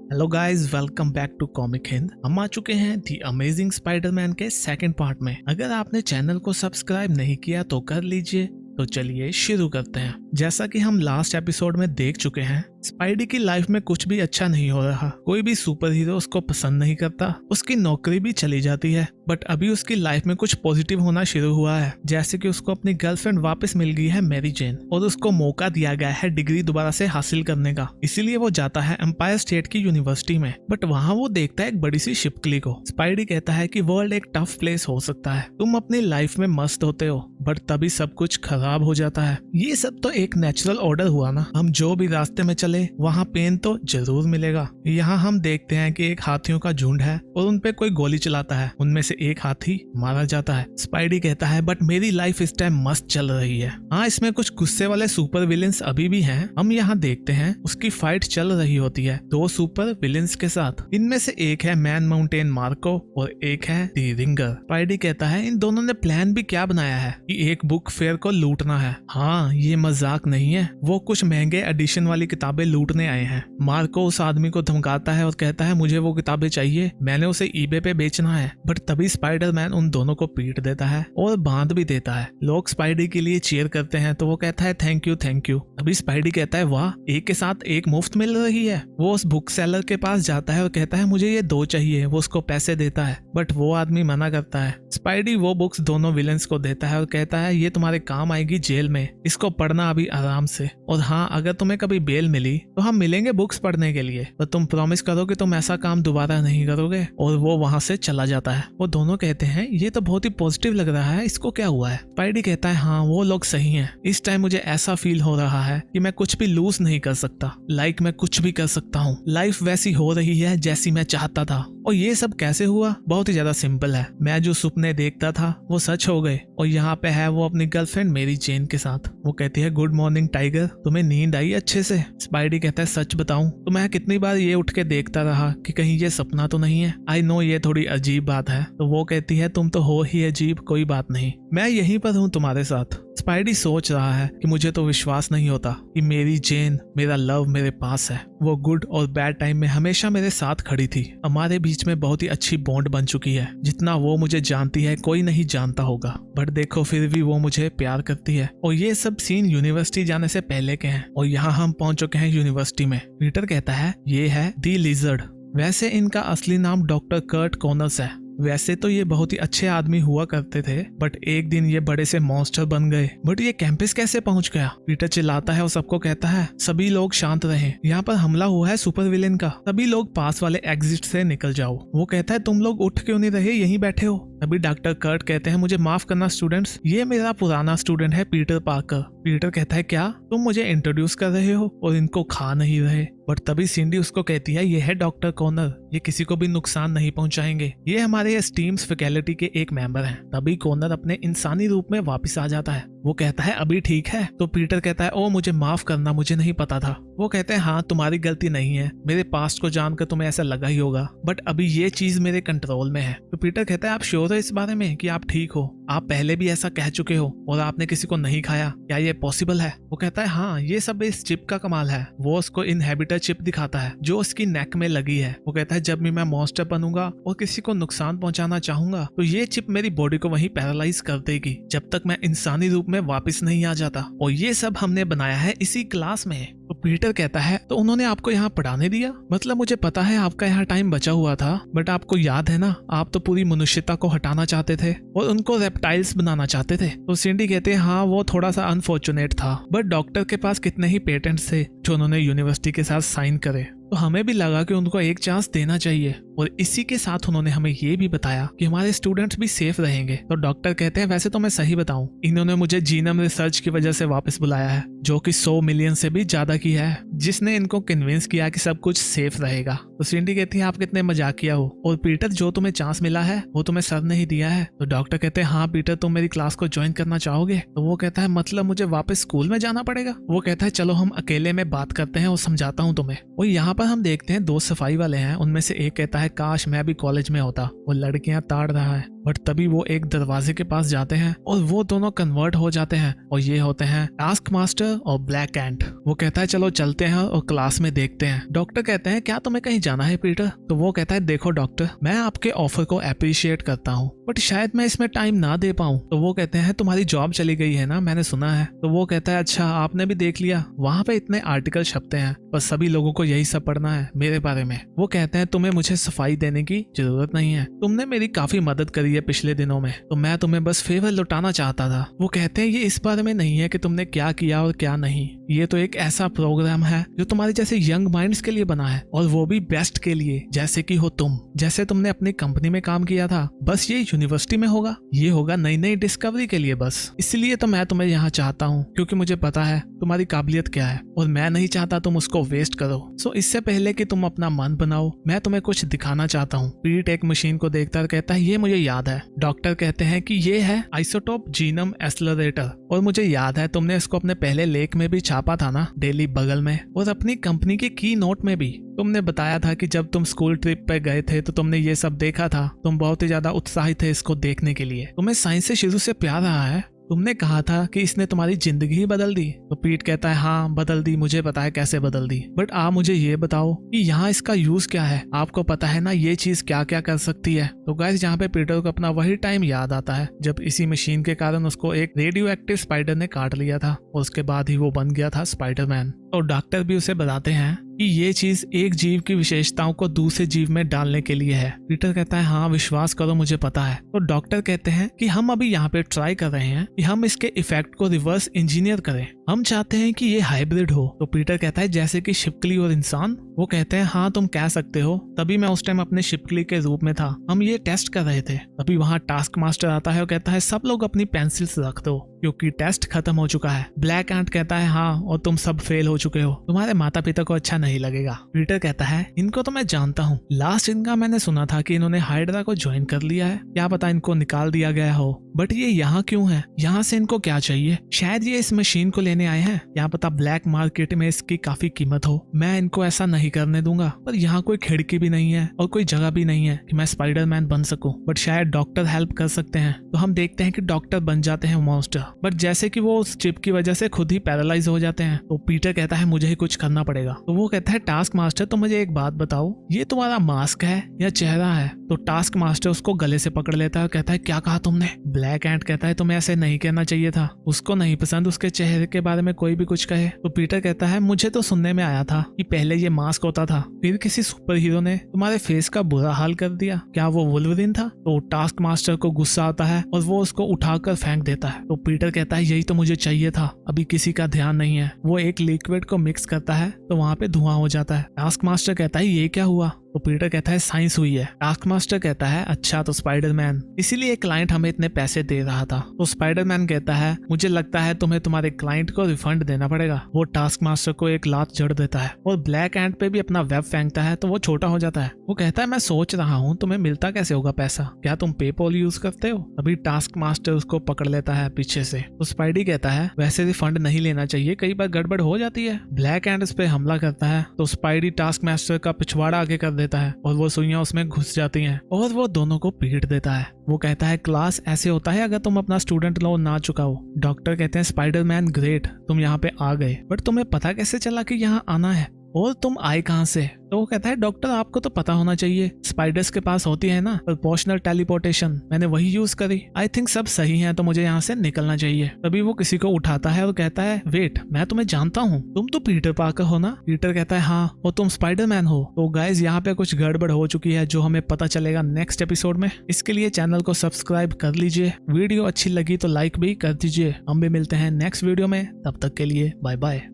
Hello guys, welcome back to comic Hind. हम आ चुके हैं दी अमेजिंग स्पाइडरमैन के सेकंड पार्ट में। अगर आपने चैनल को सब्सक्राइब नहीं किया तो कर लीजिए। तो चलिए शुरू करते हैं। जैसा कि हम लास्ट एपिसोड में देख चुके हैं, स्पाइडी की लाइफ में कुछ भी अच्छा नहीं हो रहा। कोई भी सुपर हीरो उसको पसंद नहीं करता, उसकी नौकरी भी चली जाती है। बट अभी उसकी लाइफ में कुछ पॉजिटिव होना शुरू हुआ है, जैसे कि उसको अपनी गर्लफ्रेंड वापस मिल गई है मैरी जेन, और उसको मौका दिया गया है डिग्री दोबारा से हासिल करने का। इसीलिए वो जाता है एम्पायर स्टेट की यूनिवर्सिटी में। बट वहाँ वो देखता है एक बड़ी सी शिपकली को। स्पाइडी कहता है कि वर्ल्ड एक टफ प्लेस हो सकता है, तुम अपनी लाइफ में मस्त होते हो बट तभी सब कुछ खराब हो जाता है। ये सब तो एक नेचुरल ऑर्डर हुआ ना, हम जो भी रास्ते में चले वहाँ पेन तो जरूर मिलेगा। यहाँ हम देखते हैं कि एक हाथियों का झुंड है और उन पे कोई गोली चलाता है, उनमें से एक हाथी मारा जाता है। स्पाइडी कहता है बट मेरी लाइफ इस टाइम मस्त चल रही है। हाँ, इसमें कुछ गुस्से वाले सुपर विलेंस अभी भी हैं। हम यहाँ देखते हैं उसकी फाइट चल रही होती है दो सुपर विलेंस के साथ। इनमें से एक है मैन माउंटेन मार्को और एक है दी रिंगर। स्पाइडी कहता है इन दोनों ने प्लान भी क्या बनाया है कि एक बुक फेयर को लूटना है। हाँ, ये मजाक नहीं है, वो कुछ महंगे एडिशन वाली किताबें लूटने आए हैं। मार्को उस आदमी को धमकाता है और कहता है मुझे वो किताबें चाहिए, मैंने उसे ईबे पे बेचना है। बट तभी स्पाइडरमैन उन दोनों को पीट देता है और बांध भी देता है। लोग स्पाइडी के लिए चीयर करते हैं तो वो कहता है थैंक यू थैंक यू। अभी स्पाइडी कहता है वाह, एक के साथ एक मुफ्त मिल रही है। वो उस बुक सेलर के पास जाता है और कहता है मुझे ये दो चाहिए। वो उसको पैसे देता है बट वो आदमी मना करता है। स्पाइडी वो बुक्स दोनों विलेंस को देता है और कहता है ये तुम्हारे काम आएगी जेल में, इसको पढ़ना अभी आराम से। और हाँ, अगर तुम्हें कभी बेल मिली तो हम मिलेंगे बुक्स पढ़ने के लिए, पर तुम प्रॉमिस करो कि तुम ऐसा काम दोबारा नहीं करोगे। और वो वहाँ से चला जाता है। वो दोनों कहते हैं ये तो बहुत ही पॉजिटिव लग रहा है, इसको क्या हुआ है। स्पाइडी कहता है हाँ, वो लोग सही हैं। इस टाइम मुझे ऐसा फील हो रहा है कि मैं कुछ भी लूज नहीं कर सकता, लाइक मैं कुछ भी कर सकता हूँ। लाइफ वैसी हो रही है जैसी मैं चाहता था। और ये सब कैसे हुआ? बहुत ही ज्यादा सिंपल है। मैं जो सपने देखता था वो सच हो गए। और यहाँ पे है वो अपनी गर्लफ्रेंड मेरी जेन के साथ। वो कहती है गुड मॉर्निंग टाइगर, तुम्हें नींद आई अच्छे से? स्पाइडी कहता है सच बताऊं तो मैं कितनी बार ये उठ के देखता रहा कि कहीं ये सपना तो नहीं है। आई नो ये थोड़ी अजीब बात है। तो वो कहती है तुम तो हो ही अजीब, कोई बात नहीं, मैं यहीं पर हूँ तुम्हारे साथ। स्पाइडी सोच रहा है कि मुझे तो विश्वास नहीं होता कि मेरी जेन, मेरा लव मेरे पास है। वो गुड और बैड टाइम में हमेशा मेरे साथ खड़ी थी। हमारे बीच में बहुत ही अच्छी बॉन्ड बन चुकी है। जितना वो मुझे जानती है कोई नहीं जानता होगा। बट देखो फिर भी वो मुझे प्यार करती है। और ये सब सीन यूनिवर्सिटी जाने से पहले के हैं। और यहाँ हम पहुंच चुके हैं यूनिवर्सिटी में। पीटर कहता है ये है दी लिजर्ड। वैसे इनका असली नाम डॉक्टर कर्ट कॉनर्स है। वैसे तो ये बहुत ही अच्छे आदमी हुआ करते थे, बट एक दिन ये बड़े से मॉन्स्टर बन गए। बट ये कैंपस कैसे पहुंच गया? पीटर चिल्लाता है और सबको कहता है सभी लोग शांत रहें, यहाँ पर हमला हुआ है सुपर विलेन का, सभी लोग पास वाले एग्जिट से निकल जाओ। वो कहता है तुम लोग उठ क्यों नहीं रहे, यहीं बैठे हो। अभी डॉक्टर कर्ट कहते हैं मुझे माफ करना स्टूडेंट्स, ये मेरा पुराना स्टूडेंट है पीटर पार्कर। पीटर कहता है क्या तुम मुझे इंट्रोड्यूस कर रहे हो और इनको खा नहीं रहे? बट तभी सिंडी उसको कहती है ये है डॉक्टर कॉर्नर, ये किसी को भी नुकसान नहीं पहुंचाएंगे, ये हमारे एस्टीम्स फैकल्टी के एक मेंबर हैं। तभी कॉर्नर अपने इंसानी रूप में वापस आ जाता है। वो कहता है अभी ठीक है? तो पीटर कहता है ओ मुझे माफ करना, मुझे नहीं पता था। वो कहते हैं हाँ तुम्हारी गलती नहीं है, मेरे पास्ट को जानकर तुम्हें ऐसा लगा ही होगा, बट अभी ये चीज मेरे कंट्रोल में है। तो पीटर कहता है आप श्योर हो इस बारे में कि आप ठीक हो? आप पहले भी ऐसा कह चुके हो और आपने किसी को नहीं खाया, क्या ये पॉसिबल है? वो कहता है हाँ, ये सब इस चिप का कमाल है। वो उसको इनहेबिटर चिप दिखाता है जो उसकी नेक में लगी है। वो कहता है जब भी मैं मॉन्स्टर बनूंगा और किसी को नुकसान पहुंचाना चाहूंगा तो ये चिप मेरी बॉडी को वहीं पैरालाइज कर देगी जब तक मैं इंसानी रूप में वापस नहीं आ जाता। और ये सब हमने बनाया है इसी क्लास में। तो पीटर कहता है तो उन्होंने आपको यहाँ पढ़ाने दिया? मतलब मुझे पता है आपका यहाँ टाइम बचा हुआ था, बट आपको याद है ना, आप तो पूरी मनुष्यता को हटाना चाहते थे और उनको रेप्टाइल्स बनाना चाहते थे। तो सिंडी कहते हैं हाँ वो थोड़ा सा अनफॉर्चुनेट था, बट डॉक्टर के पास कितने ही पेटेंट्स थे जो उन्होंने यूनिवर्सिटी के साथ साइन करे, तो हमें भी लगा कि उनको एक चांस देना चाहिए। और इसी के साथ उन्होंने हमें ये भी बताया कि हमारे स्टूडेंट्स भी सेफ रहेंगे। तो डॉक्टर कहते हैं वैसे तो मैं सही बताऊं, इन्होंने मुझे जीनोम रिसर्च की वजह से वापस बुलाया है जो कि 100 मिलियन से भी ज्यादा की है, जिसने इनको कन्विंस किया कि सब कुछ सेफ रहेगा। तो सिंडी कहती है आप कितने मजाकिया हो, और पीटर जो तुम्हें चांस मिला है वो तुम्हें सर ने ही दिया है। तो डॉक्टर कहते हैं हाँ पीटर तुम मेरी क्लास को ज्वाइन करना चाहोगे? तो वो कहता है मतलब मुझे वापस स्कूल में जाना पड़ेगा? वो कहता है चलो हम अकेले में बात करते हैं और समझाता हूँ तुम्हें। और यहाँ पर हम देखते हैं दो सफाई वाले हैं, उनमें से एक कहता है काश मैं भी कॉलेज में होता। वो लड़कियां ताड़ रहा है बट तभी वो एक दरवाजे के पास जाते हैं और वो दोनों कन्वर्ट हो जाते हैं और ये होते हैं टास्क मास्टर और ब्लैक एंट। वो कहता है चलो चलते हैं और क्लास में देखते हैं। डॉक्टर कहते हैं क्या तुम्हें कहीं जाना है पीटर? तो वो कहता है देखो डॉक्टर, मैं आपके ऑफर को अप्रिशिएट करता हूँ बट शायद मैं इसमें टाइम ना दे पाऊँ। तो वो कहते हैं तुम्हारी जॉब चली गई है ना, मैंने सुना है। तो वो कहता है अच्छा आपने भी देख लिया, वहाँ पे इतने आर्टिकल छपते हैं, बस सभी लोगों को यही सब पढ़ना है मेरे बारे में। वो कहते हैं तुम्हें मुझे सफाई देने की जरूरत नहीं है, तुमने मेरी काफी मदद करी है पिछले दिनों में, तो मैं तुम्हें बस फेवर लुटाना चाहता था। वो कहते हैं ये इस बारे में नहीं है कि तुमने क्या किया और क्या नहीं, ये तो एक ऐसा प्रोग्राम है जो तुम्हारे जैसे यंग माइंड्स के लिए बना है और वो भी बेस्ट के लिए, जैसे कि हो तुम, जैसे तुमने अपनी कंपनी में काम किया था, बस ये यूनिवर्सिटी में होगा, ये होगा नई नई डिस्कवरी के लिए बस। इसलिए तो मैं तुम्हें यहाँ चाहता हूँ क्योंकि मुझे पता है तुम्हारी काबिलियत क्या है और मैं नहीं चाहता तुम उसको वेस्ट करो। सो इससे पहले कि तुम अपना मन बनाओ, मैं तुम्हें कुछ दिखाना चाहता हूँ। पीट एक मशीन को देखता कहता है ये मुझे याद है। डॉक्टर कहते हैं कि ये है आइसोटोप जीनोम एक्सेलरेटर और मुझे याद है तुमने इसको अपने पहले लेख में भी छापा था ना, डेली बगल में, और अपनी कंपनी के की नोट में भी। तुमने बताया था कि जब तुम स्कूल ट्रिप पे गए थे तो तुमने ये सब देखा था, तुम बहुत ही ज्यादा उत्साहित थे इसको देखने के लिए, तुम्हें साइंस से शुरू से प्यार रहा है, तुमने कहा था कि इसने तुम्हारी जिंदगी ही बदल दी। तो पीट कहता है हाँ बदल दी, मुझे पता है कैसे बदल दी, बट आप मुझे ये बताओ कि यहाँ इसका यूज क्या है, आपको पता है ना ये चीज क्या क्या कर सकती है। तो गाइस यहाँ पे पीटर को अपना वही टाइम याद आता है जब इसी मशीन के कारण उसको एक रेडियो एक्टिव स्पाइडर ने काट लिया था और उसके बाद ही वो बन गया था स्पाइडरमैन। तो डॉक्टर भी उसे बताते हैं कि ये चीज एक जीव की विशेषताओं को दूसरे जीव में डालने के लिए है। पीटर कहता है हाँ विश्वास करो मुझे पता है। तो डॉक्टर कहते हैं कि हम अभी यहाँ पे ट्राई कर रहे हैं कि हम इसके इफेक्ट को रिवर्स इंजीनियर करें, हम चाहते हैं कि ये हाइब्रिड हो। तो पीटर कहता है जैसे कि छिपकली और इंसान। वो कहते हैं हाँ तुम कह सकते हो, तभी मैं उस टाइम अपने छिपकली के रूप में था, हम ये टेस्ट कर रहे थे। तभी वहाँ टास्क मास्टर आता है और कहता है सब लोग अपनी पेंसिल्स रख दो क्योंकि टेस्ट खत्म हो चुका है। ब्लैक एंट कहता है हाँ और तुम सब फेल हो चुके हो, तुम्हारे माता पिता को अच्छा नहीं लगेगा। पीटर कहता है इनको तो मैं जानता हूँ, लास्ट इनका मैंने सुना था कि इन्होंने हाइड्रा को ज्वाइन कर लिया है, क्या पता इनको निकाल दिया गया हो, बट ये यहाँ क्यों है, यहाँ से इनको क्या चाहिए, शायद ये इस मशीन को लेने आए हैं, क्या पता ब्लैक मार्केट में इसकी काफी कीमत हो, मैं इनको ऐसा नहीं करने दूंगा। पर यहाँ कोई खिड़की भी नहीं है और कोई जगह भी नहीं है कि मैं स्पाइडरमैन बन सकूं, बट शायद डॉक्टर हेल्प कर सकते हैं। तो हम देखते हैं कि डॉक्टर बन जाते हैं मॉन्स्टर, बट जैसे कि वो उस चिप की वजह से खुद ही पैरालाइज हो जाते हैं। तो पीटर कहता है मुझे ही कुछ करना पड़ेगा। तो वो कहता है टास्क मास्टर तो मुझे एक बात बताओ, ये तुम्हारा मास्क है या चेहरा है? तो टास्क मास्टर उसको गले से पकड़ लेता है और कहता है क्या कहा तुमने? ब्लैक एंट कहता है तुम्हें ऐसे नहीं कहना चाहिए था, उसको नहीं पसंद उसके चेहरे के बारे में कोई भी कुछ कहे। तो पीटर कहता है मुझे तो सुनने में आया था कि पहले ये मास्क होता था, फिर किसी सुपर हीरो ने तुम्हारे फेस का बुरा हाल कर दिया, क्या वो वुल्वरिन था? तो टास्क मास्टर को गुस्सा आता है और वो उसको उठाकर फेंक देता है। तो पीटर कहता है यही तो मुझे चाहिए था, अभी किसी का ध्यान नहीं है। वो एक लिक्विड को मिक्स करता है तो वहाँ पे धुआं हो जाता है। टास्क मास्टर कहता है ये क्या हुआ? तो पीटर कहता है साइंस हुई है। टास्क मास्टर कहता है अच्छा तो स्पाइडरमैन, इसीलिए क्लाइंट हमें इतने पैसे दे रहा था। तो स्पाइडरमैन कहता है मुझे लगता है तुम्हें तुम्हारे क्लाइंट को रिफंड देना पड़ेगा। वो टास्क मास्टर को एक लात जड़ देता है और ब्लैक एंट पे भी अपना वेब फेंकता है तो वो छोटा हो जाता है। वो कहता है मैं सोच रहा हूँ तुम्हें मिलता कैसे होगा पैसा, क्या तुम पेपॉल यूज करते हो? अभी टास्क मास्टर उसको पकड़ लेता है पीछे से। तो स्पाइडी कहता है वैसे रिफंड नहीं लेना चाहिए, कई बार गड़बड़ हो जाती है। ब्लैक एंट इस पे हमला करता है तो स्पाइडी टास्क मास्टर का पिछवाड़ा आगे कर देता है और वो सुइयां उसमें घुस जाती हैं और वो दोनों को पीट देता है। वो कहता है क्लास ऐसे होता है अगर तुम अपना स्टूडेंट लोन ना चुकाओ। डॉक्टर कहते हैं स्पाइडरमैन ग्रेट, तुम यहाँ पे आ गए, बट तुम्हें पता कैसे चला कि यहाँ आना है और तुम आए कहाँ से? तो वो कहता है डॉक्टर आपको तो पता होना चाहिए, स्पाइडर्स के पास होती है ना प्रोपोर्शनल टेलीपोर्टेशन, मैंने वही यूज करी। आई थिंक सब सही है तो मुझे यहाँ से निकलना चाहिए। तभी वो किसी को उठाता है और कहता है वेट, मैं तुम्हें जानता हूँ, तुम तो पीटर पार्कर हो ना? पीटर कहता है हाँ और तुम स्पाइडरमैन हो। तो गाइज यहाँ पे कुछ गड़बड़ हो चुकी है जो हमें पता चलेगा नेक्स्ट एपिसोड में। इसके लिए चैनल को सब्सक्राइब कर लीजिए, वीडियो अच्छी लगी तो लाइक भी कर दीजिए। हम भी मिलते हैं नेक्स्ट वीडियो में, तब तक के लिए बाय बाय।